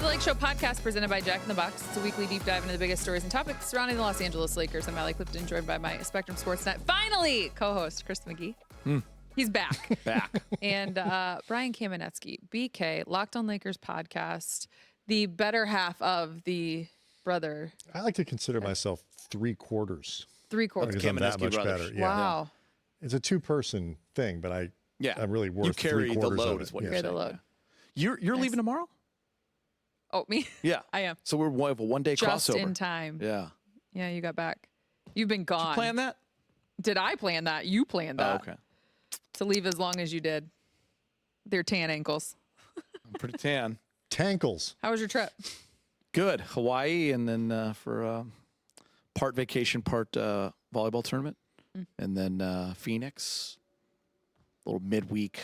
the Lakeshow podcast presented by Jack in the Box. It's a weekly deep dive into the biggest stories and topics surrounding the Los Angeles Lakers. I'm Allie, Clifton, joined by my Spectrum SportsNet finally co-host, Chris McGee. He's back. And Brian Kamenetzky, BK, Locked on Lakers podcast, the better half of the brother. I like to consider myself three-quarters. Three-quarters. Because I'm that much brothers. better. Yeah. Wow. It's a two-person thing, but I'm really worth you carry the three-quarters load of it. is what Carry you're the saying. load. You're leaving tomorrow? Oh, me? Yeah. I am. So we have a one-day Just crossover. in time. Yeah. Yeah, you got back. You've been gone. Did you plan that? Did I plan that? You planned that. Oh, okay. To leave as long as you did. Their tan ankles. I'm pretty tan. Tankles. How was your trip? Good. Hawaii, and then for part vacation, part volleyball tournament. And then Phoenix. A little midweek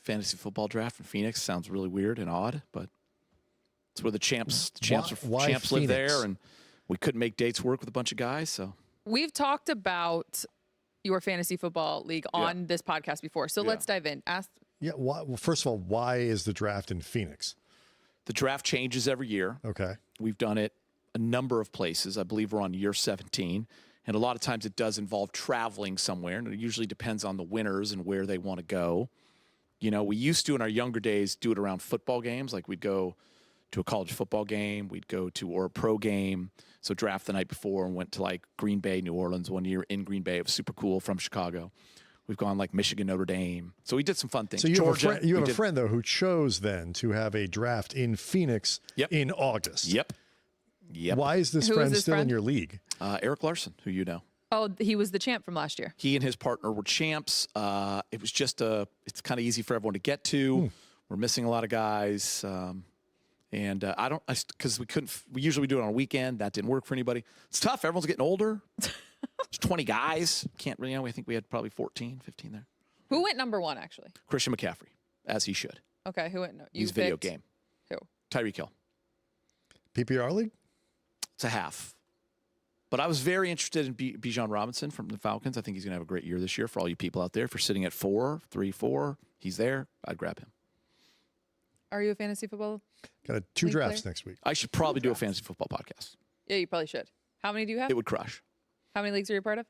fantasy football draft in Phoenix. Sounds really weird and odd, but it's where the champs Why live Phoenix? there, and we couldn't make dates work with a bunch of guys, so. We've talked about your fantasy football league on this podcast before, so let's dive in. Yeah. Well, first of all, why is the draft in Phoenix? The draft changes every year. Okay. We've done it a number of places. I believe we're on year 17. And a lot of times it does involve traveling somewhere. And it usually depends on the winners and where they want to go. You know, we used to, in our younger days, do it around football games. Like we'd go to a college football game. We'd go to, or a pro game. So draft the night before and went to like Green Bay, New Orleans one year in Green Bay. It was super cool from Chicago. We've gone like Michigan, Notre Dame. So we did some fun things. So you Georgia, have a friend, though, who chose then to have a draft in Phoenix in August. Yep. Why is this Who is friend this still in friend? your league? Eric Larson, who you know. Oh, he was the champ from last year. He and his partner were champs. It was just it's kind of easy for everyone to get to. We're missing a lot of guys. Because we usually do it on a weekend. That didn't work for anybody. It's tough. Everyone's getting older. There's 20 guys. Can't really, I think we had probably 14, 15 there. Who went number one, actually? Christian McCaffrey, as he should. Okay, who went? No, you He's video picked game. Who? Tyreek Hill. PPR league? It's a half. But I was very interested in Bijan Robinson from the Falcons. I think he's going to have a great year this year for all you people out there. If you're sitting at 3, 4, he's there. I'd grab him. Are you a fantasy football? Got two League drafts player? next week. I should probably do a fantasy football podcast. Yeah, you probably should. How many do you have? It would crush. How many leagues are you a part of?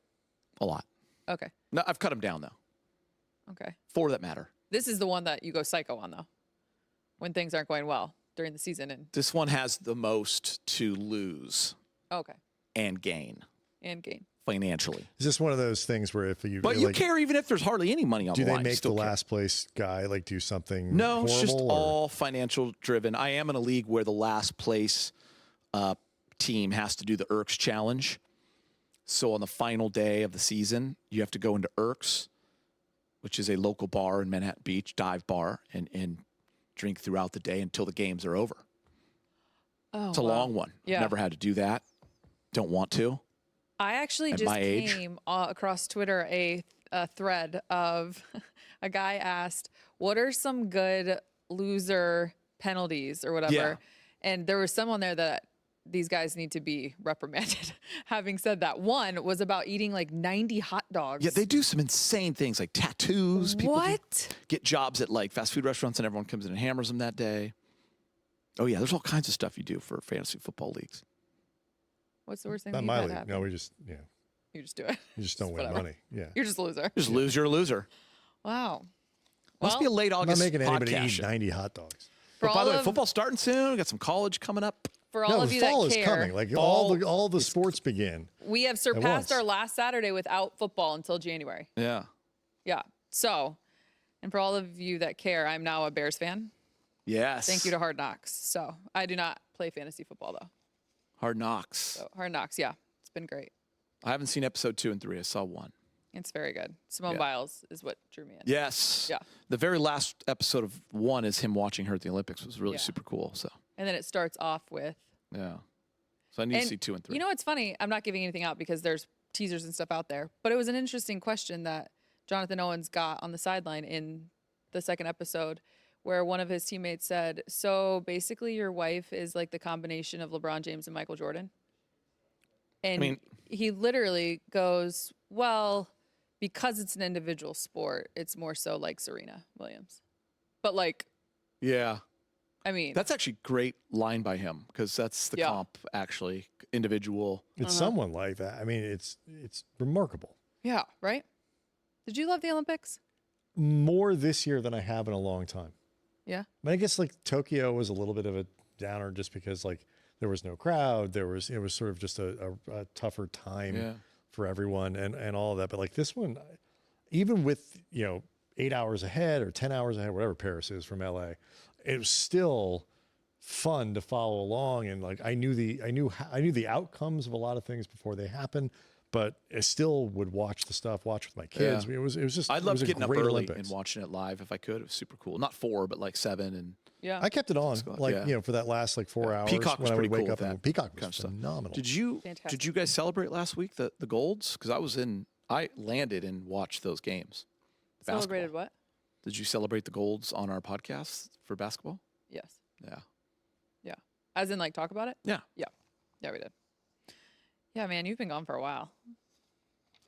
A lot. Okay. No, I've cut them down, though. Okay. 4 that matter. This is the one that you go psycho on, though, when things aren't going well during the season. And This one has the most to lose okay, and gain and gain. financially. Is this one of those things where if you But you care even if there's hardly any money on do the line. they you make the still care. last place guy like do something No, it's just horrible, or- all financial driven. I am in a league where the last place team has to do the Erks challenge. So on the final day of the season, you have to go into Erks, which is a local bar in Manhattan Beach, dive bar, and drink throughout the day until the games are over. Oh, It's a long one. Yeah. Never had to do that. Don't want to. I actually At just my age. came across Twitter a thread of a guy asked, "What are some good loser penalties or whatever?" Yeah. And there was some on there that these guys need to be reprimanded. Having said that, one was about eating like 90 hot dogs. Yeah, they do some insane things like tattoos. People What? get jobs at like fast food restaurants and everyone comes in and hammers them that day. Oh, yeah, there's all kinds of stuff you do for fantasy football leagues. What's the worst thing Not that my you've league. had happen? No, we just You just do it. you just don't win Whatever. money. Yeah. You're just a loser. Just lose, you're a loser. Wow. Must be a late I'm not August making anybody podcast eat show. 90 hot dogs. For But by all the way, of, football's starting soon. We got some college coming up. for all No, of the you fall that is care, coming. Like all the sports begin. we have once. surpassed our last Saturday without football until January. Yeah. Yeah. So, and for all of you that care, I'm now a Bears fan. Yes. Thank you to Hard Knocks. So I do not play fantasy football though. Hard Knocks. So Hard Knocks, yeah, it's been great. I haven't seen episode 2 and 3. I saw 1. It's very good. Simone Yeah. Biles is what drew me in. Yes. Yeah. The very last episode of 1 is him watching her at the Olympics. It was really Yeah. super cool. So, And then it starts off with. yeah. So I need to see 2 and 3. You know what's funny? I'm not giving anything out because there's teasers and stuff out there. But it was an interesting question that Jonathan Owens got on the sideline in the second episode, where one of his teammates said, "So basically, your wife is like the combination of LeBron James and Michael Jordan." And he literally goes, "Well, because it's an individual sport, it's more so like Serena Williams." But like, Yeah. I mean, That's actually great line by him because that's the comp, actually, individual. It's someone like that. I mean, it's remarkable. yeah, right? Did you love the Olympics? More this year than I have in a long time. Yeah. I mean, I guess like Tokyo was a little bit of a downer just because like there was no crowd. It was sort of just a tougher time for everyone and all of that. But like this one, even with, 8 hours ahead or 10 hours ahead, whatever Paris is from LA, it was still fun to follow along. And like, I knew the outcomes of a lot of things before they happened, but I still would watch with my kids. Yeah. I mean, it was just, I'd love getting up early Olympics. and watching it live if I could. It was super cool. Not 4, but like 7. And Yeah. I kept it on for that last like 4 hours. Peacock was when I would pretty wake cool up with and that Peacock was kind of stuff. phenomenal. Did you Fantastic. guys celebrate last week the golds? Because I landed and watched those games. Celebrated what? Did you celebrate the golds on our podcast for basketball? Yes. Yeah. Yeah. As in, like, talk about it? Yeah. Yeah. Yeah, we did. Yeah, man, you've been gone for a while.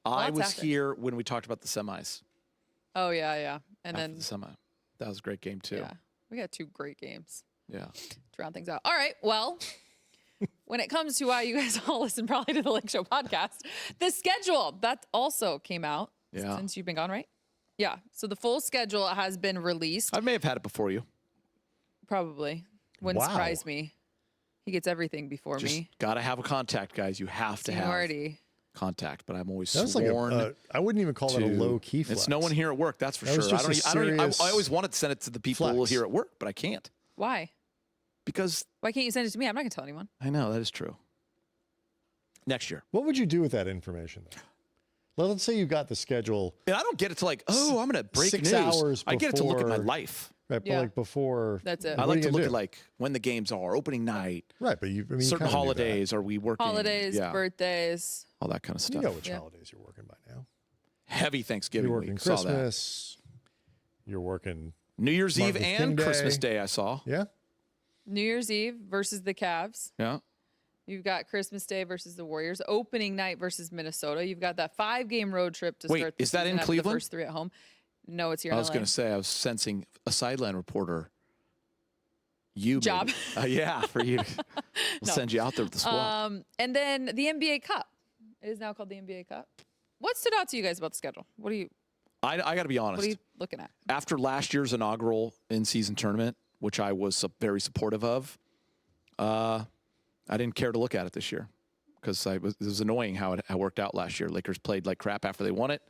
I Lots was happened. here when we talked about the semis. Oh, yeah, yeah. And After then, the semi. That was a great game, too. yeah, we got 2 great games Yeah. to round things out. All right. Well, when it comes to why you guys all listen probably to the Lakeshow podcast, the schedule, that also came out since you've been gone, right? Yeah. So the full schedule has been released. I may have had it before you. Probably. Wouldn't Wow. surprise me. He gets everything before Just me. got to have a contact, guys. You have to have Seniority. contact, but I'm always That was sworn like I wouldn't even call that a low key flex. It's no one here at work, that's for That was sure. just a I serious always wanted to send it to the people flex. here at work, but I can't Why? because Why can't you send it to me? I'm not going to tell anyone. I know that is true. Next year. What would you do with that information? Well, let's say you got the schedule. And I don't get it to like, oh, I'm going to break 6 news. hours I get it to look at my before- life. Right, but Yeah. like before. That's it. I what like are to you look gonna at do? like when the games are, opening night, Right, but you certain kinda knew that. holidays. Are we working? Holidays, Yeah, birthdays. all that kind of You stuff. know which Yeah. holidays you're working by now. Heavy Thanksgiving You're working week. Saw that. Christmas. You're working. New Year's Eve Martin Luther and King Christmas Day. Day. I saw. Yeah. New Year's Eve versus the Cavs. Yeah. You've got Christmas Day versus the Warriors. Opening night versus Minnesota. You've got that 5-game road trip to Wait, start the is that season in after Cleveland? The first 3 at home. No, it's here I in was LA. going to say, I was sensing a sideline reporter. You Job. maybe. Yeah, for you. We'll send you out there with the squad. And then the NBA Cup. It is now called the NBA Cup. What stood out to you guys about the schedule? What are you I got to be honest. What are you looking at? After last year's inaugural in-season tournament, which I was very supportive of, I didn't care to look at it this year because it was annoying how it worked out last year. Lakers played like crap after they won it.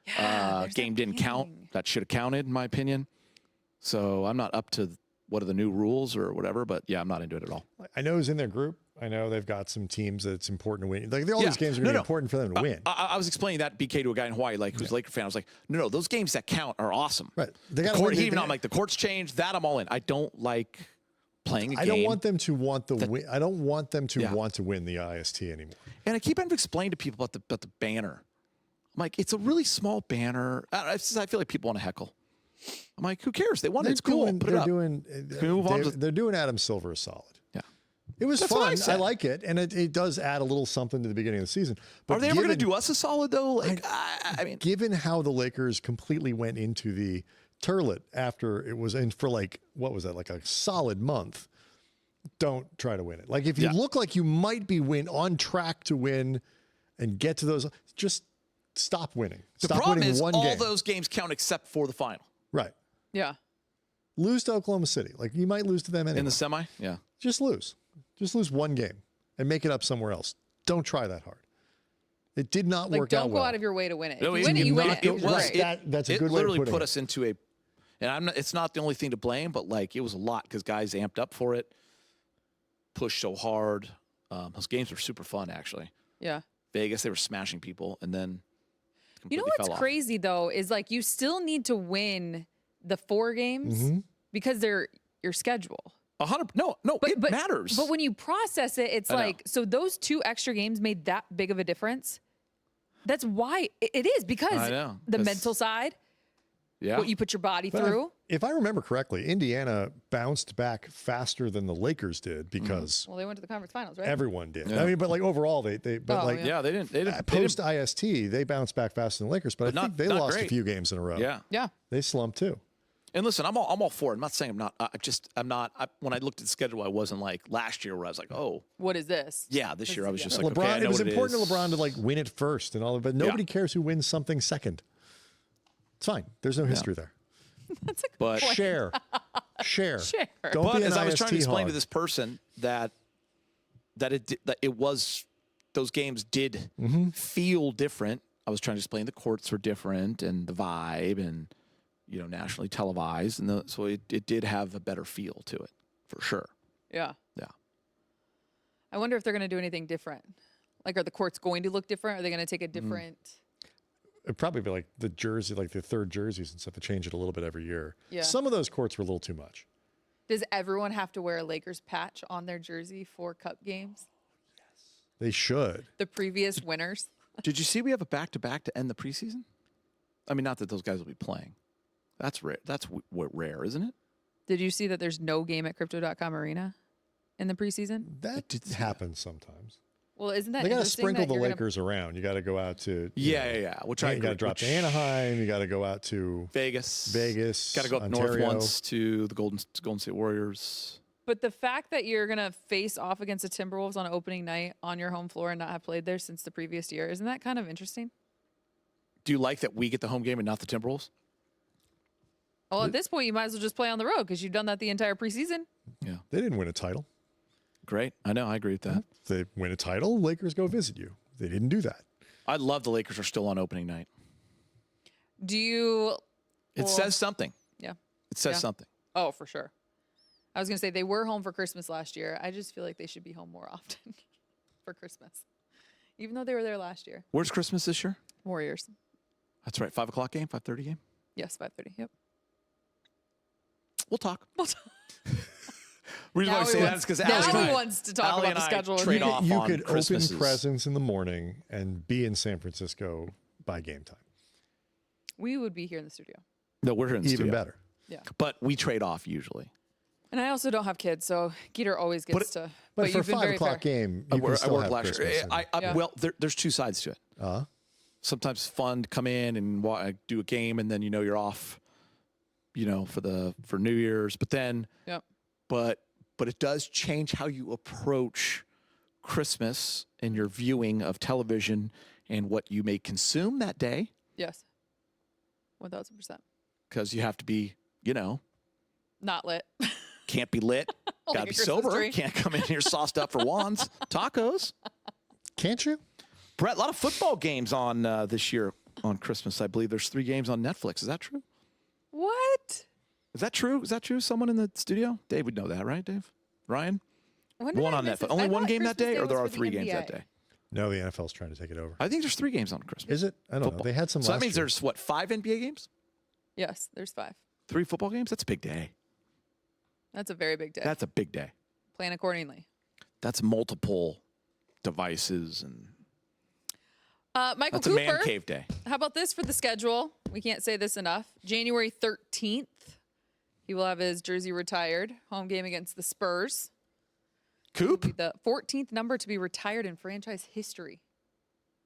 Yeah, Game didn't count. That should have counted, in my opinion. So I'm not up to what are the new rules or whatever, but yeah, I'm not into it at all. I know who's in their group. I know they've got some teams that it's important to win. Like all these games are going to be important for them to win. I was explaining that BK to a guy in Hawaii, like who's a Laker fan. I was like, no, those games that count are awesome. Right. They got I'm like, the court's changed. That I'm all in. I don't like playing a game. I don't want them to want the win. I don't want them to want to win the IST anymore. And I keep having to explain to people about the banner. I'm like, it's a really small banner. I feel like people want to heckle. I'm like, who cares? They want it. It's cool. Put it up. They're doing Adam Silver a solid. Yeah. It was That's what I fun. said. I like it, and it does add a little something to the beginning of the season. But Are they ever going to do us a solid though? Like, I mean, given how the Lakers completely went into the turlet after it was in for like what was that, like a solid month? Don't try to win it. Like if you look like you might be on track to win and get to those, just stop winning. the Stop problem winning is one all game. those games count except for the final. Right. Yeah. Lose to Oklahoma City. Like you might lose to them anyway. In the semi? Yeah. Just lose. Just lose one game and make it up somewhere else. Don't try that hard. It did not Like, work don't out go well. out of your way to win it. If No, you it win it, did you win not it. go- It was right. great. That's a it good way to literally put put it. us into and it's not the only thing to blame, but like it was a lot because guys amped up for it, pushed so hard. Those games were super fun, actually. Yeah. Vegas, they were smashing people, and then You know completely what's fell off. crazy though is like you still need to win the 4 games because they're your schedule. 100. No, it matters. But when you process it, it's I know. like so those 2 extra games made that big of a difference. That's why it is because I know, the 'cause- mental side, yeah, what you put your body But through. if I remember correctly, Indiana bounced back faster than the Lakers did because Well, they went to the conference finals, right? everyone did. Yeah. I mean, but like overall, they but Oh, like yeah. yeah, they didn't post IST, they bounced back faster than the Lakers. But I But think not- they not lost a great. few games in a row. Yeah, Yeah. They slumped too. And listen, I'm all for it. I'm not saying I'm not. When I looked at the schedule, I wasn't like last year where I was like, oh, what is this? yeah. This year I was just like, LeBron. okay, I know it was what important is. to LeBron to like win it first and all of it. But nobody cares who wins something second. It's fine. There's no history there. That's a good But point. Share. Don't But be an as I was trying to IST explain hog. to this person that it was those games did feel different. I was trying to explain the courts were different and the vibe and nationally televised, and so it did have a better feel to it for sure. Yeah. Yeah. I wonder if they're going to do anything different. Like, are the courts going to look different? Are they going to take a different? It'd probably be like the jersey, like the third jerseys and stuff. To change it a little bit every year. Yeah. Some of those courts were a little too much. Does everyone have to wear a Lakers patch on their jersey for Cup games? They should. The previous winners. Did you see we have a back-to-back to end the preseason? I mean, not that those guys will be playing. That's rare. That's rare, isn't it? Did you see that there's no game at Crypto.com Arena in the preseason? That happens sometimes. Well, isn't that They got to interesting sprinkle that the you're gonna- Lakers around. You got to go out to Yeah. Which I you got to agree. drop to Anaheim. You got to go out to Vegas. Vegas. Got to go up north Ontario. once to the Golden State Warriors. But the fact that you're going to face off against the Timberwolves on opening night on your home floor and not have played there since the previous year, isn't that kind of interesting? Do you like that we get the home game and not the Timberwolves? Well, at this point, you might as well just play on the road because you've done that the entire preseason. Yeah. They didn't win a title. Great. I know. I agree with that. If they win a title, Lakers go visit you. They didn't do that. I love the Lakers are still on opening night. Do you? It well, says something. Yeah. It says Yeah. something. Oh, for sure. I was going to say they were home for Christmas last year. I just feel like they should be home more often for Christmas, even though they were there last year. Where's Christmas this year? Warriors. That's right. 5 o'clock game, 5:30 game. Yes, 5:30. Yep. We'll talk. We'll talk. Reason why Now I he say that wants- is because now he wants to talk about the schedule with Trade me. off You on could Christmases. open presents in the morning and be in San Francisco by game time. We would be here in the studio. No, we're here in the Even studio. better. Yeah. But we trade off usually. And I also don't have kids, so Geeter always gets to. But for a you've been 5 very o'clock fair. game, I you can work still have last year. Christmas. and- Yeah. Well, there's two sides to it. Sometimes it's fun to come in and do a game, and then you're off. For New Year's, but then. Yep. But it does change how you approach Christmas and your viewing of television and what you may consume that day, Yes. 1,000%. because you have to be, Not lit. can't be lit, Like gotta a be Christmas sober, tree. can't come in here sauced up for wands, tacos. Can't you? Brett, a lot of football games on this year on Christmas. I believe there's 3 games on Netflix. Is that true? What? Is that true? Is that true? Someone in the studio? Dave would know that, right, Dave? Ryan? When did One I on miss Netflix. it? Only I one thought game that Christmas day, or was there are for the 3 games NBA. that day? No, the NFL's trying to take it over. I think there's 3 games on Christmas. Is it? I don't know. Football. They had some So that last means year. there's, 5 NBA games? Yes, there's 5. 3 football games? That's a big day. That's a very big day. That's a big day. Plan accordingly. That's multiple devices, and Michael that's Cooper. a man cave day. How about this for the schedule? We can't say this enough. January 13th, he will have his jersey retired. Home game against the Spurs. Coop? The 14th number to be retired in franchise history.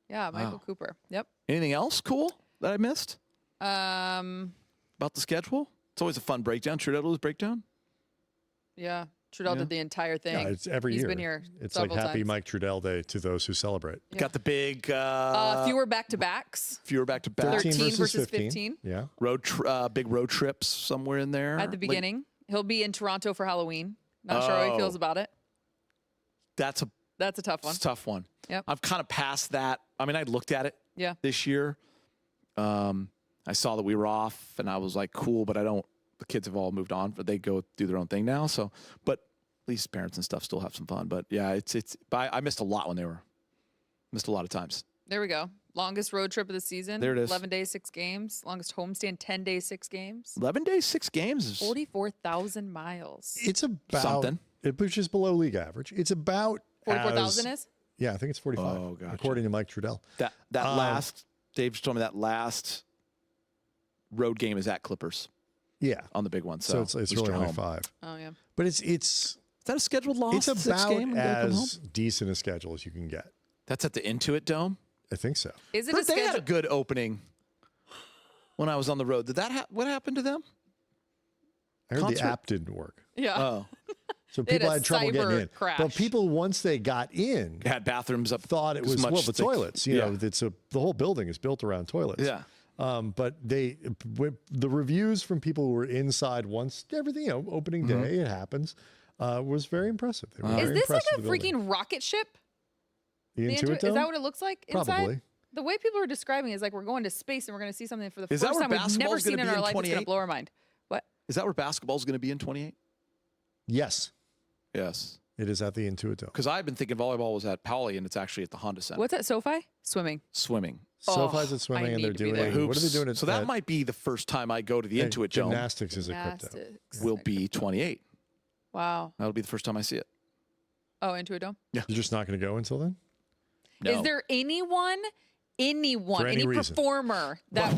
Yeah, Michael Wow. Cooper. Yep. Anything else cool that I missed Um, about the schedule? It's always a fun breakdown. Trudeau's breakdown. yeah. Trudell Yeah. did the entire thing. Yeah, it's every He's year. been here It's like several Happy times. Mike Trudell Day to those who celebrate. Yeah. Got the big Fewer back-to-backs. fewer back-to-back 13 versus 15. Yeah. big road trips somewhere in there At the Like, beginning. He'll be in Toronto for Halloween. Not sure how he Oh. feels about it. that's a That's a tough one. tough one. Yep. I've kind of passed that. I mean, I looked at it Yeah. this year. I saw that we were off, and I was like, cool, but the kids have all moved on, but they go do their own thing now. So, but at least parents and stuff still have some fun. But yeah, but I missed a lot when they were, missed a lot of times. There we go. Longest road trip of the season. There it is. 11 days, 6 games. Longest homestand, 10 days, 6 games. 11 days, 6 games is 44,000 miles. It's about Something. which is below league average. It's about 44,000 as- is? Yeah, I think it's 45. Oh, gotcha. According to Mike Trudell. that last, Dave just told me that last road game is at Clippers Yeah. on the big one. So So, it's at least really you're only home. 5. Oh, yeah. But it's Is that a scheduled loss? it's 6 about game? You gotta come home? as decent a schedule as you can get. That's at the Intuit Dome. I think so. Is it But a they had a schedule? good opening when I was on the road. Did that what happened to them? I heard concert? the app didn't work. Yeah. Oh, So They had people a had trouble getting cyber in. crash. But people, once they got in, had bathrooms up. thought it as was, much well, the thick- toilets. You know, the whole building is built around toilets. Yeah. But the reviews from people who were inside once everything, you know, opening day, it happens, was very impressive. They were Is very this like impressed a with the building. freaking rocket ship? The The Intuit Is Dome? that what it looks like inside? Probably. The way people are describing it is like we're going to space and we're going to see something for the Is that first where time we've never basketball's seen gonna in be our in life. It's going to 28? blow our mind. What? Is that where basketball's going to be in 28? Yes, Yes. it is at the Intuit Dome. Because I've been thinking volleyball was at Pauli, and it's actually at the Honda Center. What's that? SoFi? Swimming. Swimming. SoFi's Oh, at swimming, I and they're need to be doing there. what are they doing? So that might be the first time I go to the Intuit Dome. Gymnastics is at crypto. Gymnastics. Will be 28. Wow. That'll be the first time I see it. Oh, Intuit Dome? You're just not going to go until then? No. Is there anyone, For any reason. performer that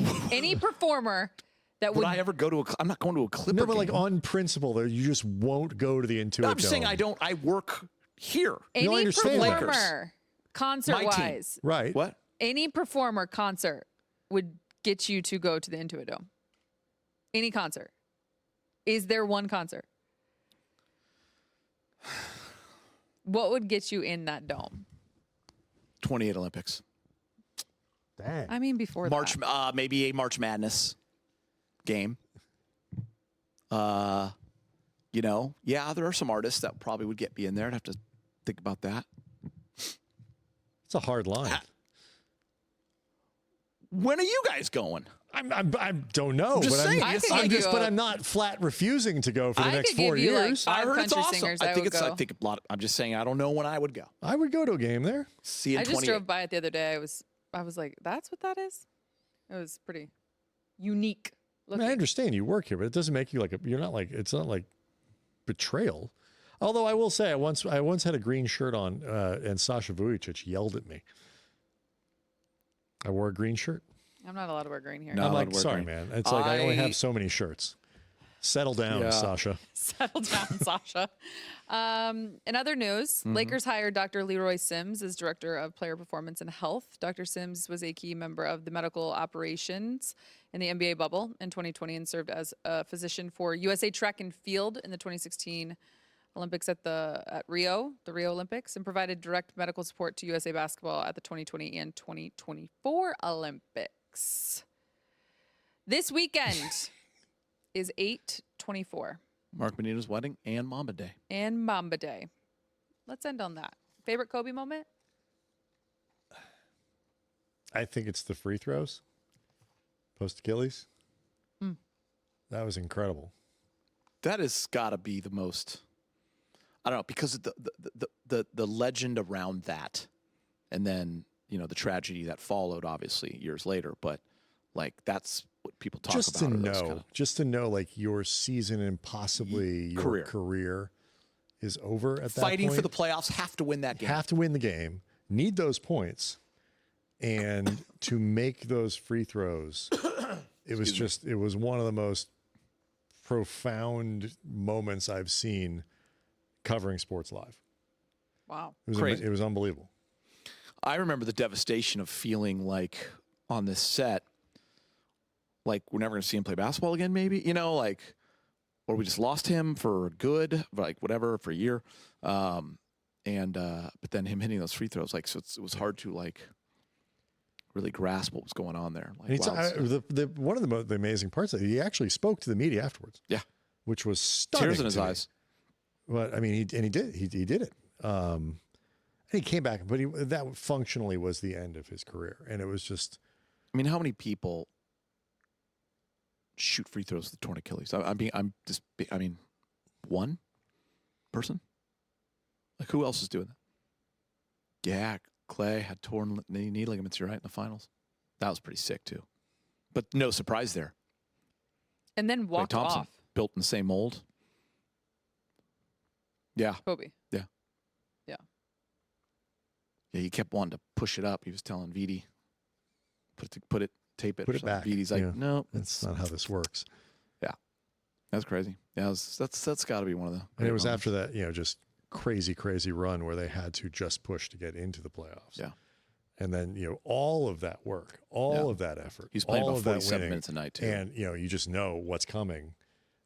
Would would I ever go to a? I'm not going to a Clipper. No, but like game. on principle, though, you just won't go to the Intuit No, Dome. I'm just saying I don't. I work here. No, I any understand that. performer concert wise, Right. What? any performer concert would get you to go to the Intuit Dome. Any concert. Is there one concert? What would get you in that dome? 28 Olympics. Dang. I mean, before March, that. maybe a March Madness game. You know, yeah, there are some artists that probably would get me in there. I'd have to think about that. It's a hard line. When are you guys going? I don't know. I'm just but saying. I could give you but a- I'm not flat refusing to go for the I next could give 4 you, like, years. five I heard it's country awesome. singers, I I think would it's. I go. think a lot. I'm just saying. I don't know when I would go. I would go to a game there. See you in I just 28. drove by it the other day. I was like, that's what that is? It was pretty unique I mean, looking. I understand you work here, but it doesn't make you like you're not like it's not like betrayal. Although I will say, I once had a green shirt on, and Sasha Vujicic yelled at me. I wore a green shirt. I'm not allowed to wear green here. No. I'm allowed like, to wear sorry, green. man. It's like I only I- have so many shirts. Settle down, Yeah. Sasha. Settle down, Sasha. In other news, Lakers hired Dr. Leroy Sims as Director of Player Performance and Health. Dr. Sims was a key member of the medical operations in the NBA bubble in 2020 and served as a physician for USA Track and Field in the 2016 Olympics at Rio, the Rio Olympics, and provided direct medical support to USA Basketball at the 2020 and 2024 Olympics. This weekend is 8/24 Mark Benito's wedding and Mamba Day. and Mamba Day. Let's end on that. Favorite Kobe moment? I think it's the free throws. Post Achilles. That was incredible. That has got to be the most. I don't know, because of the legend around that, and then the tragedy that followed, obviously years later. But like that's what people talk Just about. to or those know, kind of- just to know, like your season and possibly your career is over at that fighting point. for the playoffs, have to win that game. Have to win the game, need those points, and to make those free throws, it was one of the most profound moments I've seen covering sports live. Wow. It was Crazy. It was unbelievable. I remember the devastation of feeling like on this set, like we're never going to see him play basketball again, maybe, or we just lost him for good, like whatever, for a year. But then him hitting those free throws, like, so it was hard to like really grasp what was going on there. Like, And one of the amazing parts of it, he actually spoke to the media afterwards. Yeah. Which was stunning. Tears in his to me. eyes. But I mean, he did it. And he came back, but that functionally was the end of his career. And it was just, I mean, how many people shoot free throws with torn Achilles? I mean, one person? Like, who else is doing that? Yeah, Clay had torn knee ligaments, you're right, in the finals. That was pretty sick, too. But no surprise there. And then Clay walked Thompson, off. built in the same mold. Yeah. Kobe. Yeah. Yeah. Yeah, he kept wanting to push it up. He was telling Vidi, tape it. Put or it something. back. Vidi's like, Yeah. no, that's not how this works. Yeah. That's crazy. Yeah, that's got to be one of the. And it was great after that, just crazy run where they had to just push to get into the playoffs. Yeah. And then, all of that work, all of that effort, He's playing all about of that 47 winning, minutes a night, too. And, you just know what's coming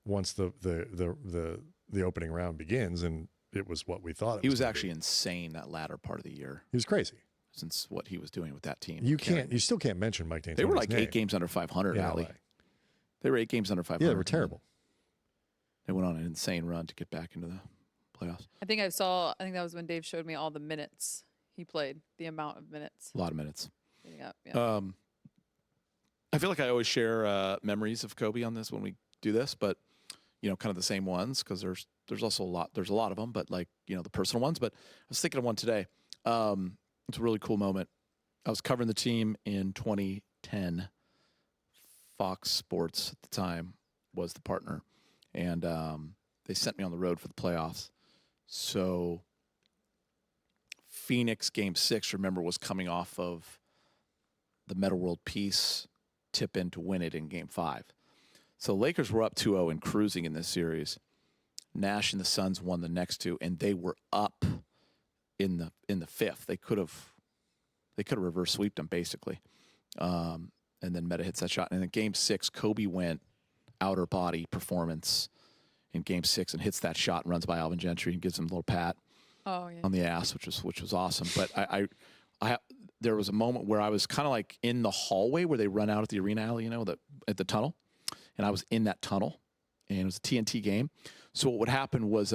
once the opening round begins, and it was what we thought. He was actually insane that latter part of the year. He was crazy. Since what he was doing with that team. You still can't mention Mike D'Antoni's They were like name. 8 games under 500, Allie. They were 8 games under 500. Yeah, they were terrible. They went on an insane run to get back into the playoffs. I think that was when Dave showed me all the minutes he played, the amount of minutes. A lot of minutes. Yeah. I feel like I always share memories of Kobe on this when we do this, but kind of the same ones because there's also a lot. There's a lot of them, but like the personal ones. But I was thinking of one today. It's a really cool moment. I was covering the team in 2010. Fox Sports at the time was the partner, and they sent me on the road for the playoffs. So Phoenix Game 6, remember, was coming off of the Metta World Peace tip in to win it in Game 5. So Lakers were up 2-0 and cruising in this series. Nash and the Suns won the next 2, and they were up in the 5th. They could have reverse sweeped them basically. And then Metta hits that shot. And in Game 6, Kobe went outer body performance in Game 6 and hits that shot and runs by Alvin Gentry and gives him a little pat on the ass, which was awesome. But I there was a moment where I was kind of like in the hallway where they run out at the arena alley, at the tunnel, and I was in that tunnel, and it was a TNT game. So what would happen was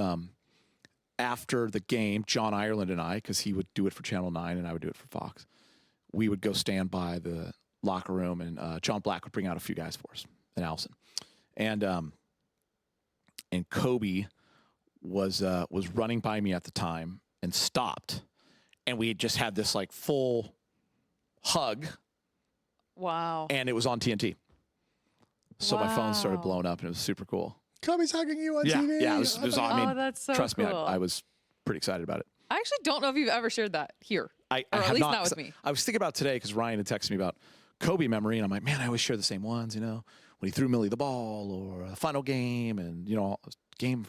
after the game, John Ireland and I, because he would do it for Channel 9 and I would do it for Fox, we would go stand by the locker room, and John Black would bring out a few guys for us, and Allison. And Kobe was running by me at the time and stopped, and we just had this like full hug. Wow. And it was on TNT. So my phone started blowing up, and it was super cool. Kobe's hugging you on TV. Yeah, it was I mean, that's so trust cool. me, I was pretty excited about it. I actually don't know if you've ever shared that here. I or at have least not, not with me. I was thinking about it today because Ryan had texted me about Kobe memory, and I'm like, man, I always share the same ones, when he threw Millie the ball, or a final game, and game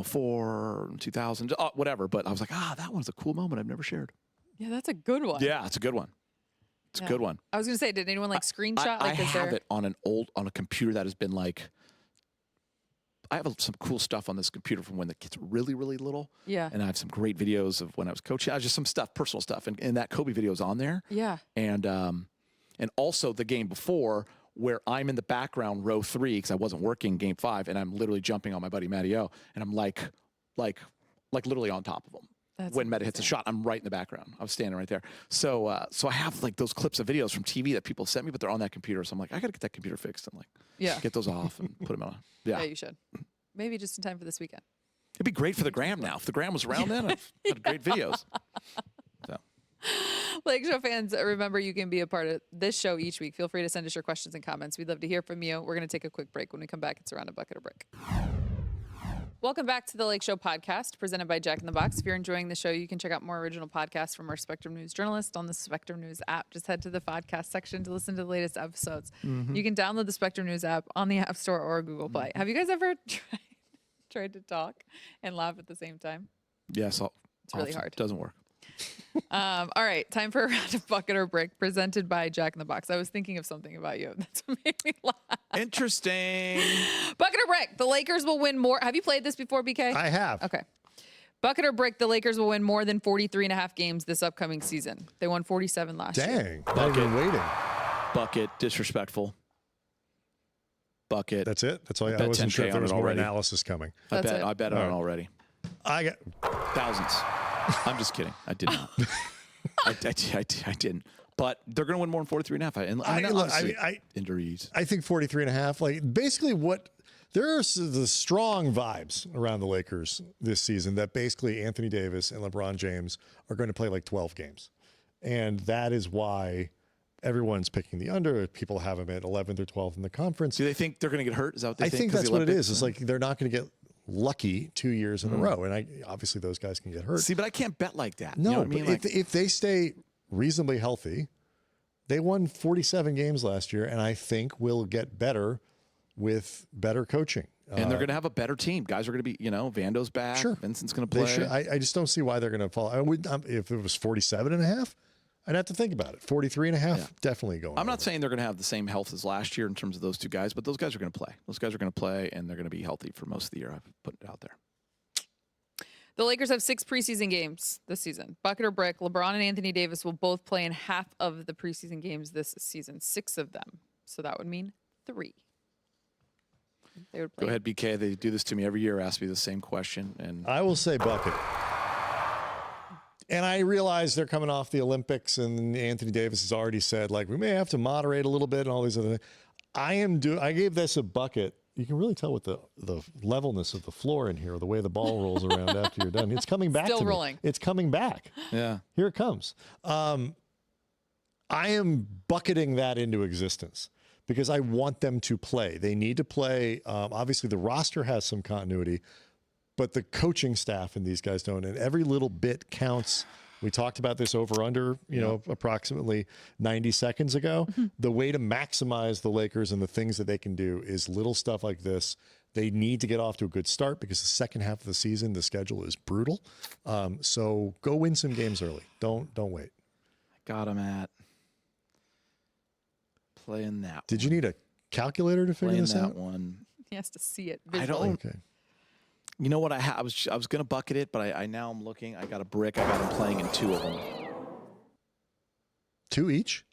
4 2000, whatever. But I was like, that one's a cool moment I've never shared. Yeah, that's a good one. Yeah, it's a good one. It's a good one. I was gonna say, did anyone screenshot? I have it on a computer that has been like. I have some cool stuff on this computer from when the kids were really, really little. Yeah. And I have some great videos of when I was coaching. Just some stuff, personal stuff, and that Kobe video is on there. Yeah. And also the game before, where I'm in the background, row 3, because I wasn't working Game 5, and I'm literally jumping on my buddy Matty O, and I'm like literally on top of him. That's when Metta hits a shot, I'm right in the background. I was standing right there. So I have like those clips of videos from TV that people sent me, but they're on that computer. So I'm like, I got to get that computer fixed and get those off and put them on. Yeah, you should. Maybe just in time for this weekend. It'd be great for the gram now. If the gram was around then, I've had great videos. So. Lakeshow fans, remember you can be a part of this show each week. Feel free to send us your questions and comments. We'd love to hear from you. We're going to take a quick break. When we come back, it's Around a Bucket or Brick. Welcome back to the Lakeshow podcast, presented by Jack in the Box. If you're enjoying the show, you can check out more original podcasts from our Spectrum News journalists on the Spectrum News app. Just head to the podcast section to listen to the latest episodes. Mm-hmm. You can download the Spectrum News app on the App Store or Google Play. Have you guys ever tried to talk and laugh at the same time? Yes. It's really hard. It doesn't work. All right, time for Around a Bucket or Brick, presented by Jack in the Box. I was thinking of something about you. That's what made me laugh. Interesting. Bucket or Brick, the Lakers will win more. Have you played this before, BK? I have. Okay. Bucket or Brick, the Lakers will win more than 43.5 games this upcoming season. They won 47 last year. Dang. I've been waiting. Bucket, disrespectful. Bucket. That's it? That's all. I wasn't sure if there was more analysis coming. I bet on it already. I got thousands. I'm just kidding. I did not. I didn't. But they're going to win more than 43.5. Injuries. I think 43.5. Like basically, there's the strong vibes around the Lakers this season that basically Anthony Davis and LeBron James are going to play like 12 games, and that is why everyone's picking the under. People have them at 11th or 12th in the conference. Do they think they're going to get hurt? Is that what they think? I think that's what it is. It's like they're not going to get lucky 2 years in a row, and obviously those guys can get hurt. See, but I can't bet like that. No, you know what I mean? If they stay reasonably healthy, they won 47 games last year, and I think will get better with better coaching. And they're going to have a better team. Guys are going to be, Vando's back. Sure. Vincent's going to play. I just don't see why they're going to fall. If it was 47.5, I'd have to think about it. 43.5, Yeah. definitely going. I'm not over. saying they're going to have the same health as last year in terms of those two guys, but those guys are going to play. Those guys are going to play, and they're going to be healthy for most of the year. I've put it out there. The Lakers have 6 preseason games this season. Bucket or brick, LeBron and Anthony Davis will both play in half of the preseason games this season, 6 of them. So that would mean 3. They would play. Go ahead, BK. They do this to me every year, ask me the same question. And I will say bucket. And I realize they're coming off the Olympics, and Anthony Davis has already said, like, we may have to moderate a little bit and all these other things. I gave this a bucket. You can really tell with the levelness of the floor in here, the way the ball rolls around after you're done. It's coming back. Still rolling. It's coming back. yeah. Here it comes. I am bucketing that into existence because I want them to play. They need to play. Obviously, the roster has some continuity, but the coaching staff and these guys don't. And every little bit counts. We talked about this over under, approximately 90 seconds ago. The way to maximize the Lakers and the things that they can do is little stuff like this. They need to get off to a good start because the second half of the season, the schedule is brutal. So go win some games early. Don't wait. Got him at playing that. Did you need a calculator to figure playing this that out? one? He has to see it I visually. don't. Okay. You know what? I was going to bucket it, but I now I'm looking. I got a brick. I got him playing in 2 of them. 2 each?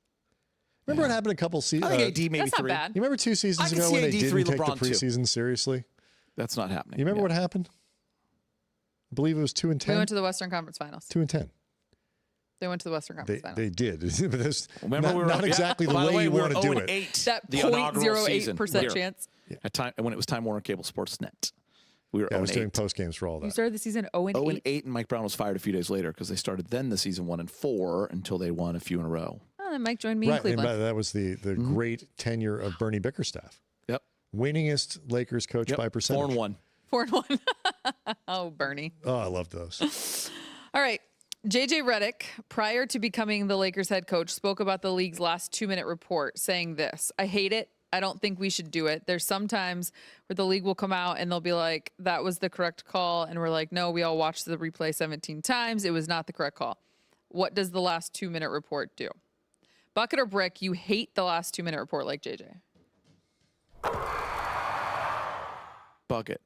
Remember what happened a couple seasons? I think AD maybe That's not 3. bad. You remember 2 seasons I can ago see when they AD didn't 3, take the LeBron 2. preseason seriously? That's not happening. You remember Yeah. what happened? I believe it was 2 and 10. We went to the Western Conference Finals. 2 and 10. They went to the Western Conference Finals. They did. But that's Remember not, we were not exactly By the way you we want were to do 0-8 it. That the inaugural season 0.08% year. chance. At time when it was Time Warner Cable SportsNet. We were Yeah, I was 0-8. doing post games for all You that. started the season 0-8. 0-8, and Mike Brown was fired a few days later because they started then the season 1-4 until they won a few in a row. Oh, then Mike joined me in Right, and Cleveland. that was the great tenure of Bernie Bickerstaff. Yep. Winningest Lakers coach by percentage. 4-1. 4-1. Oh, Bernie. Oh, I love those. All right. JJ Redick, prior to becoming the Lakers head coach, spoke about the league's last 2-minute report, saying this: I hate it. I don't think we should do it. There's some times where the league will come out and they'll be like, that was the correct call. And we're like, no, we all watched the replay 17 times. It was not the correct call. What does the last 2-minute report do? Bucket or brick, you hate the last 2-minute report like JJ. Bucket.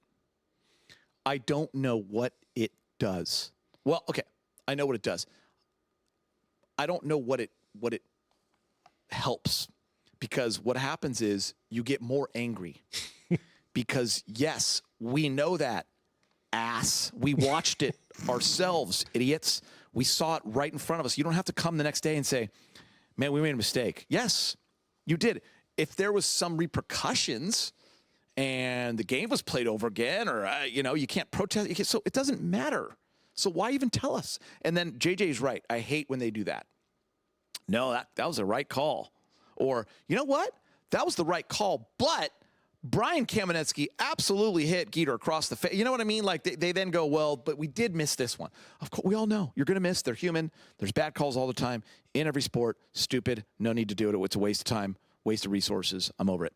I don't know what it does. Well, okay, I know what it does. I don't know what it helps, because what happens is you get more angry. Because yes, we know that, ass. We watched it ourselves, idiots. We saw it right in front of us. You don't have to come the next day and say, man, we made a mistake. Yes, you did. If there was some repercussions and the game was played over again, or, you can't protest. So it doesn't matter. So why even tell us? And then JJ's right. I hate when they do that. No, that was the right call. Or, you know what? That was the right call, but Brian Kamenetzky absolutely hit Geeter across the face. You know what I mean? Like they then go, well, but we did miss this one. Of course, we all know you're going to miss. They're human. There's bad calls all the time in every sport. Stupid. No need to do it. It's a waste of time, waste of resources. I'm over it.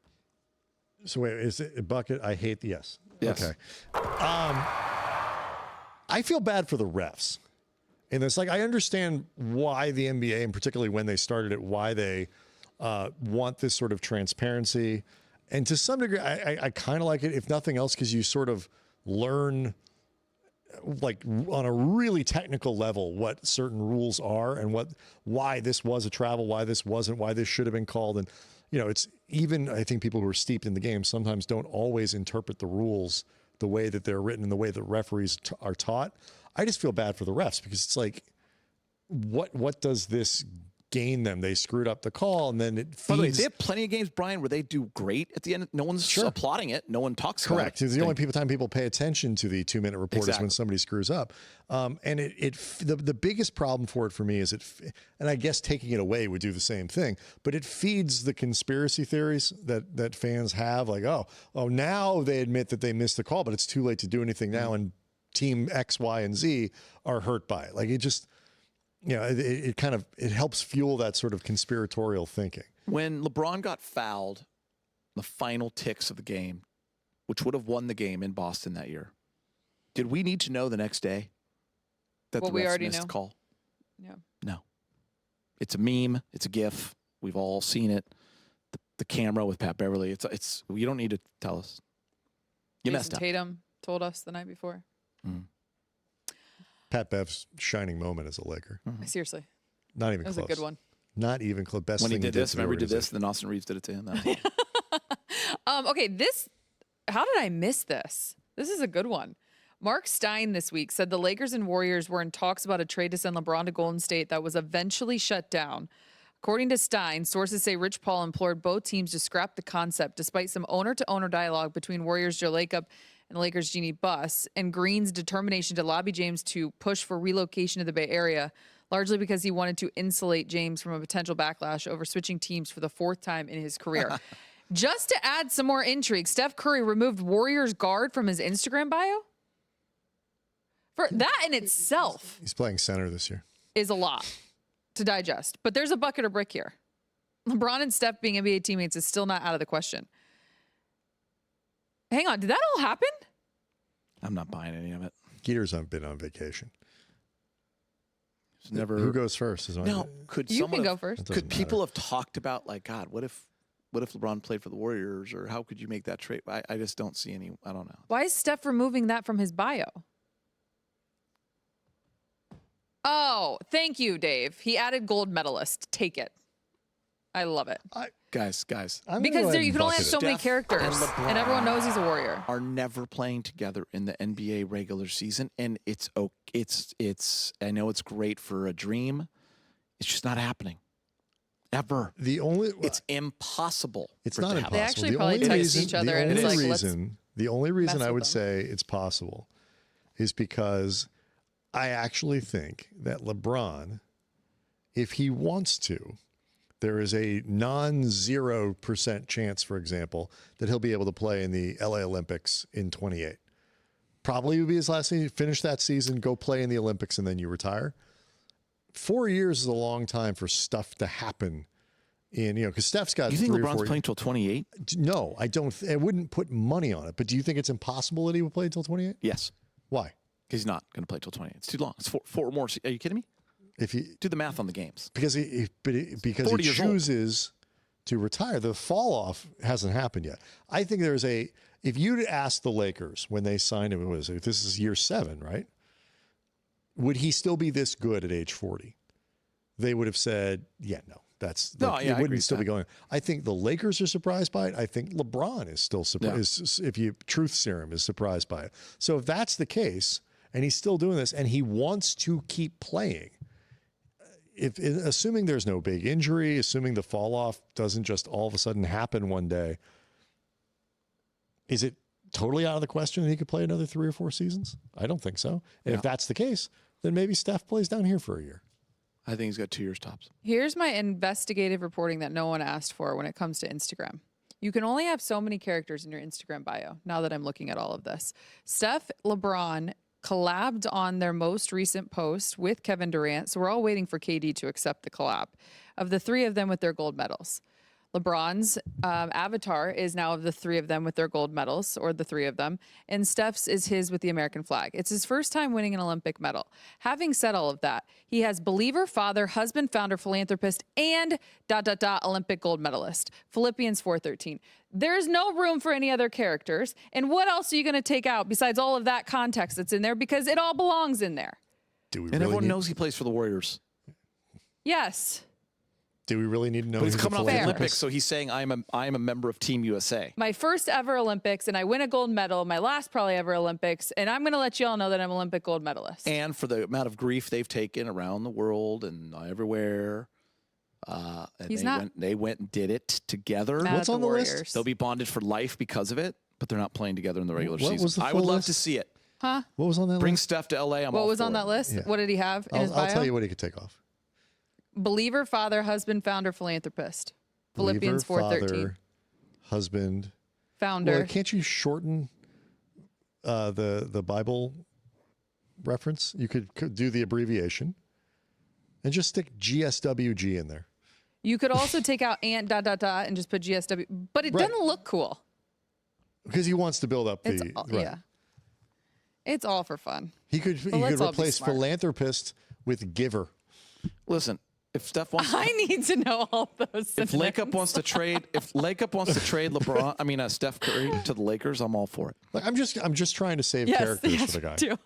So wait, is it a bucket? I hate the yes. Yes. Okay. I feel bad for the refs. And it's like, I understand why the NBA, and particularly when they started it, why they want this sort of transparency. And to some degree, I kind of like it, if nothing else, because you sort of learn, like, on a really technical level, what certain rules are and why this was a travel, why this wasn't, why this should have been called. And, it's even, I think people who are steeped in the game sometimes don't always interpret the rules the way that they're written and the way that referees are taught. I just feel bad for the refs, because it's like, what does this gain them? They screwed up the call, and then it feeds. By the way, they have plenty of games, Brian, where they do great at the end. No one's applauding it. No one talks about it. Correct. It's the only time people pay attention to the 2-minute report is when Exactly. somebody screws up. And the biggest problem for it for me is and I guess taking it away would do the same thing, but it feeds the conspiracy theories that fans have. Like, oh, now they admit that they missed the call, but it's too late to do anything now, and team X, Y, and Z are hurt by it. Like, it just, it helps fuel that sort of conspiratorial thinking. When LeBron got fouled, the final ticks of the game, which would have won the game in Boston that year, did we need to know the next day that Well, the we refs already missed know. the call? Yeah. No. It's a meme. It's a GIF. We've all seen it. The camera with Pat Beverly. It's. You don't need to tell us. You Jason messed up. Tatum told us the night before. Pat Bev's shining moment as a Laker. Seriously, Not even that was close. a good one. Not even close. Best When he thing did this, to the remember he did this, organization. and then Austin Reeves did it to him. Okay, how did I miss this? This is a good one. Mark Stein this week said the Lakers and Warriors were in talks about a trade to send LeBron to Golden State that was eventually shut down. According to Stein, sources say Rich Paul implored both teams to scrap the concept despite some owner-to-owner dialogue between Warriors Joe Lacob and Lakers Jeannie Buss, and Green's determination to lobby James to push for relocation to the Bay Area, largely because he wanted to insulate James from a potential backlash over switching teams for the fourth time in his career. Just to add some more intrigue, Steph Curry removed Warriors guard from his Instagram bio? For that in itself He's playing center this year. is a lot to digest. But there's a bucket of brick here. LeBron and Steph being NBA teammates is still not out of the question. Hang on, did that all happen? I'm not buying any of it. Geeter's been on vacation. It's never. Who goes first? Now, could You someone can go have- first. Could people have talked about, like, God, what if LeBron played for the Warriors, or how could you make that trade? I just don't see any. I don't know. Why is Steph removing that from his bio? Oh, thank you, Dave. He added gold medalist. Take it. I love it. Guys, I'm gonna go Because ahead you and can only have bucket so it. many Steph characters, and LeBron and everyone knows he's a warrior. are never playing together in the NBA regular season, and it's I know it's great for a dream. It's just not happening. Ever. It's impossible. It's for it not to happen. They impossible. actually The probably only text reason, each other the and only it's like, let's reason, the only reason mess I with would them. say it's possible is because I actually think that LeBron, if he wants to, there is a non-0% chance, for example, that he'll be able to play in the LA Olympics in 28. Probably would be his last season. Finish that season, go play in the Olympics, and then you retire. 4 years is a long time for stuff to happen. Because Steph's got. You think 3 or LeBron's 4 playing till 28? No, I don't. I wouldn't put money on it. But do you think it's impossible that he will play until 28? Yes, Why? because he's not going to play till 28. It's too long. It's four more. Are you kidding me? If he Do the math on the games. because he 40 years old. chooses to retire, the fall off hasn't happened yet. I think there's a. If you'd asked the Lakers when they signed him, this is year 7, right? Would he still be this good at age 40? They would have said, yeah, no. That's No, like, yeah, I it agree wouldn't with still be that. going. I think the Lakers are surprised by it. I think LeBron is still surprised. If you truth serum is surprised by it. So if that's the case, and he's still doing this, and he wants to keep playing, assuming there's no big injury, assuming the fall off doesn't just all of a sudden happen one day, is it totally out of the question that he could play another 3 or 4 seasons? I don't think so. And if that's the case, then maybe Steph plays down here for a year. I think he's got 2 years tops. Here's my investigative reporting that no one asked for when it comes to Instagram. You can only have so many characters in your Instagram bio, now that I'm looking at all of this. Steph, LeBron collabed on their most recent post with Kevin Durant, so we're all waiting for KD to accept the collab of the 3 of them with their gold medals. LeBron's avatar is now of the 3 of them with their gold medals, or the 3 of them, and Steph's is his with the American flag. It's his first time winning an Olympic medal. Having said all of that, he has believer, father, husband, founder, philanthropist, and ... Olympic gold medalist. Philippians 4:13. There's no room for any other characters. And what else are you going to take out besides all of that context that's in there? Because it all belongs in there. Do we And really everyone need, knows he plays for the Warriors. Yes. Do we really need to know? But he's who's a coming off the philanthropist? Olympics, so he's saying I am a member of Team USA. My first ever Olympics, and I win a gold medal. My last probably ever Olympics. And I'm going to let you all know that I'm Olympic gold medalist. And for the amount of grief they've taken around the world and everywhere, and they went and did it together. Mad What's at on the list? Warriors. They'll be bonded for life because of it, but they're not playing together in the regular What was season. the I would full love list? to see it. Huh? What was on that Bring list? Steph to LA. I'm What all was for on it. that list? Yeah. What did he have in his bio? I'll tell you what he could take off. Believer, father, husband, founder, philanthropist. Philippians Believer, 4:13. father, husband. Founder. Well, can't you shorten the Bible reference? You could do the abbreviation and just stick GSWG in there. You could also take out and ... and just put GSW, but it Right. doesn't look cool. Because he wants to build up It's the all, right. yeah. It's all for fun. He could let's all be replace smart. philanthropist with giver. Listen, If Steph wants, I need to know all those. if Lakeup wants to trade, LeBron, I mean Steph Curry to the Lakers, I'm all for it. Like, I'm just trying to save characters for the guy. Too.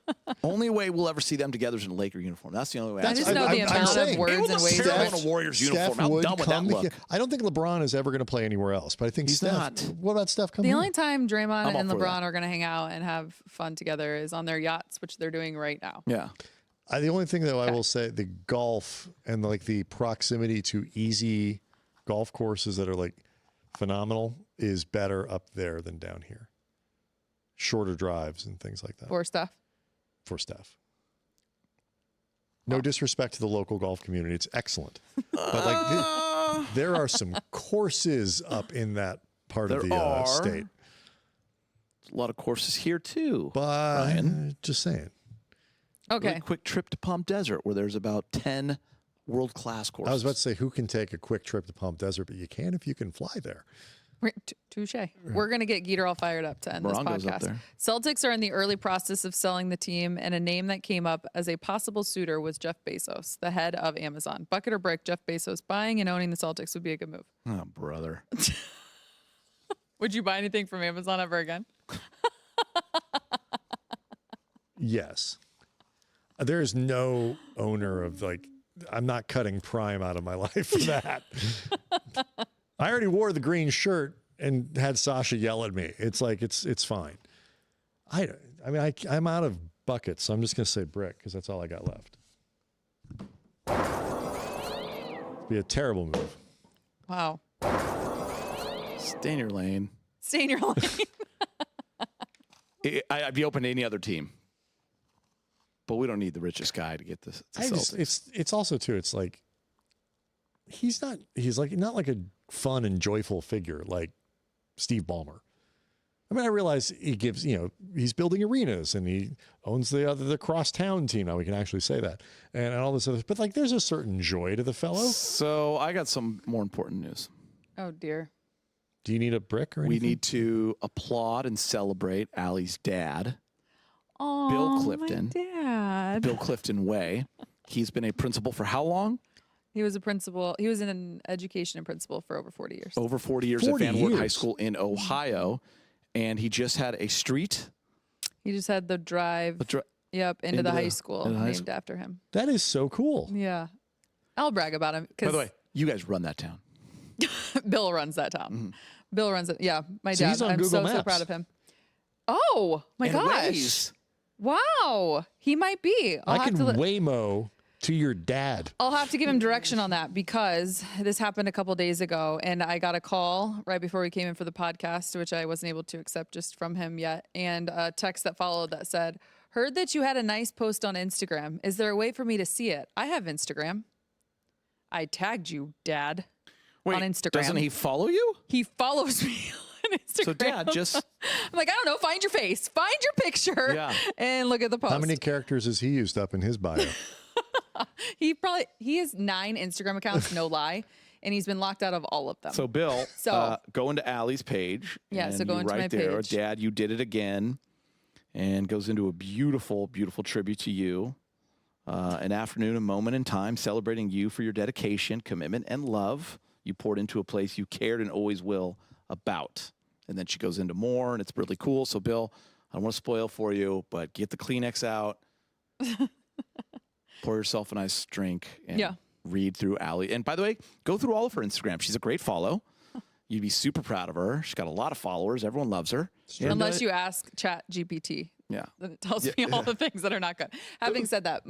Only way we'll ever see them together is in a Laker uniform. That's the only way. I just know the amount of words and ways. Steph, in a Warriors uniform. I'm done with that look. I don't think LeBron is ever going to play anywhere else, but I think He's Steph. not. What about Steph coming? The only time Draymond I'm all and for LeBron that. are going to hang out and have fun together is on their yachts, which they're doing right now. Yeah. The only thing, though, I will say, the golf and like the proximity to easy golf courses that are like phenomenal is better up there than down here. Shorter drives and things like that. For stuff. For Steph. No disrespect to the local golf community. It's excellent. But like there are some courses up in that part of the state. A lot of courses here, too. But Ryan. Just saying. Okay. Really quick trip to Palm Desert where there's about 10 world-class courses. I was about to say, who can take a quick trip to Palm Desert? But you can if you can fly there. Touche. We're going to get Geeter all fired up to end this Morongo's up podcast. there. Celtics are in the early process of selling the team, and a name that came up as a possible suitor was Jeff Bezos, the head of Amazon. Bucket or brick, Jeff Bezos buying and owning the Celtics would be a good move. Oh, brother. Would you buy anything from Amazon ever again? Yes. There is no owner of like, I'm not cutting Prime out of my life for that. I already wore the green shirt and had Sasha yell at me. It's like, it's fine. I'm out of buckets, so I'm just going to say brick because that's all I got left. It'd be a terrible move. Wow. Stay in your lane. Stay in your lane. I'd be open to any other team. But we don't need the richest guy to get this. It's also too. It's like he's not like a fun and joyful figure like Steve Ballmer. I mean, I realize he gives, he's building arenas and he owns the crosstown team. Now we can actually say that and all this other. But like, there's a certain joy to the fellow. So I got some more important news. Oh dear. Do you need a brick or anything? We need to applaud and celebrate Allie's dad. Oh, Bill Clifton. My dad. Bill Clifton Way. He's been a principal for how long? He was a principal. He was in an education and principal for over 40 years. Over 40 years at Van Wert High School in Ohio. And he just had a street. He just had the drive. Into the high school named after him. That is so cool. Yeah. I'll brag about him. By the way, you guys run that town. Bill runs that town. Mm-hmm. Bill runs it. Yeah. My dad. He's on I'm Google so Maps. proud of him. Oh, my gosh. Waze. Wow. He might be. I can Waymo to your dad. I'll have to give him direction on that because this happened a couple days ago and I got a call right before we came in for the podcast, which I wasn't able to accept just from him yet. And a text that followed that said, heard that you had a nice post on Instagram. Is there a way for me to see it? I have Instagram. I tagged you, Dad, on Instagram. Doesn't he follow you? He follows me on Instagram. So Dad, just... I'm like, I don't know, find your face, find your picture, and look at the post. How many characters has he used up in his bio? He has 9 Instagram accounts, no lie, and he's been locked out of all of them. So Bill, go into Allie's page. Yeah, and so go into my page. Dad, you did it again, and goes into a beautiful, beautiful tribute to you. An afternoon, a moment in time, celebrating you for your dedication, commitment, and love you poured into a place you cared and always will about. And then she goes into more, and it's really cool. So, Bill, I don't want to spoil for you, but get the Kleenex out, pour yourself a nice drink, and read through Allie. And by the way, go through all of her Instagram. She's a great follow. You'd be super proud of her. She's got a lot of followers. Everyone loves her. Unless you ask Chat GPT. Yeah. Then it tells me all the things that are not good. Having said that,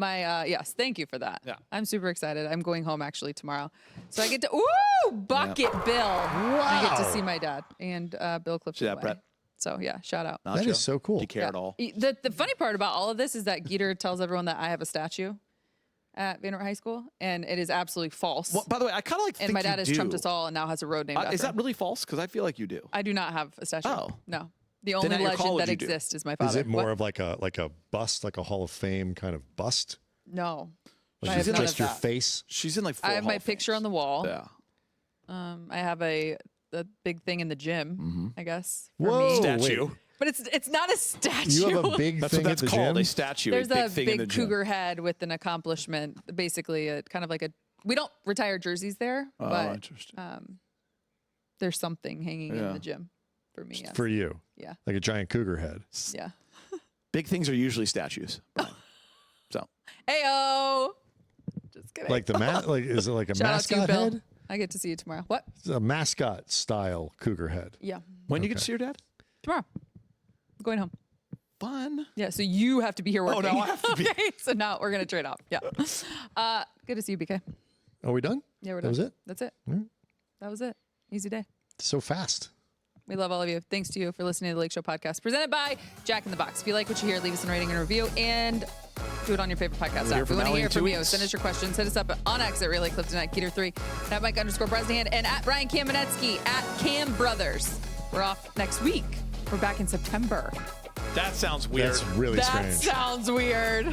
yes, thank you for that. Yeah. I'm super excited. I'm going home actually tomorrow. So I get to, Bucket Bill. Wow. I get to see my dad and Bill Clifton. See that, Brett? So yeah, shout out. That is so cool. Do you care at all? The funny part about all of this is that Geeter tells everyone that I have a statue at Van Wert High School, and it is absolutely false. Well, by the way, I kind of and my dad has trumped us all and now has a road named after Is that him. really false? Because I feel like you do. I do not have a statue. Oh. No. The only at your legend college that you do. exists is my father. Is it more of like a bust, like a Hall of Fame kind of bust? No. Like I have none just of your that. face? She's in like 4 I have Hall my of picture Fames. on the wall. Yeah. I have the big thing in the gym, I guess. For Whoa, me. Statue. wait. But it's not a statue. You have a big That's thing what at that's the called, gym? a statue. There's a a big thing in the big gym. cougar head with an accomplishment, basically kind of like a We don't retire jerseys there, but interesting. there's something hanging in the gym for me. Yes. For you. Yeah. Like a giant cougar head. Yeah. Big things are usually statues. Brian. So. Ayo. Just kidding. Like is it like a Shout out to you, mascot Bill. head? I get to see you tomorrow. What? It's a mascot style cougar head. Yeah. When you get to see your dad? Tomorrow. I'm going home. Fun. Yeah, so you have to be here working. Oh, no, I have to be. Okay, so now we're going to trade off. Yeah. Good to see you, BK. Are we done? Yeah, we're That done. was it? That's it. All right. That was it. Easy day. So fast. We love all of you. Thanks to you for listening to the Lake Show podcast presented by Jack in the Box. If you like what you hear, leave us a rating and review and do it on your favorite podcast We'll hear app. We from want to Allie hear in 2 from you. weeks. Send us your questions. Hit us up on X at Relay Clifton at Keeter3, at Mike_Bresnahan, and at Brian Kamenetzky at Cam Brothers. We're off next week. We're back in September. That sounds weird. That's really That strange. sounds weird.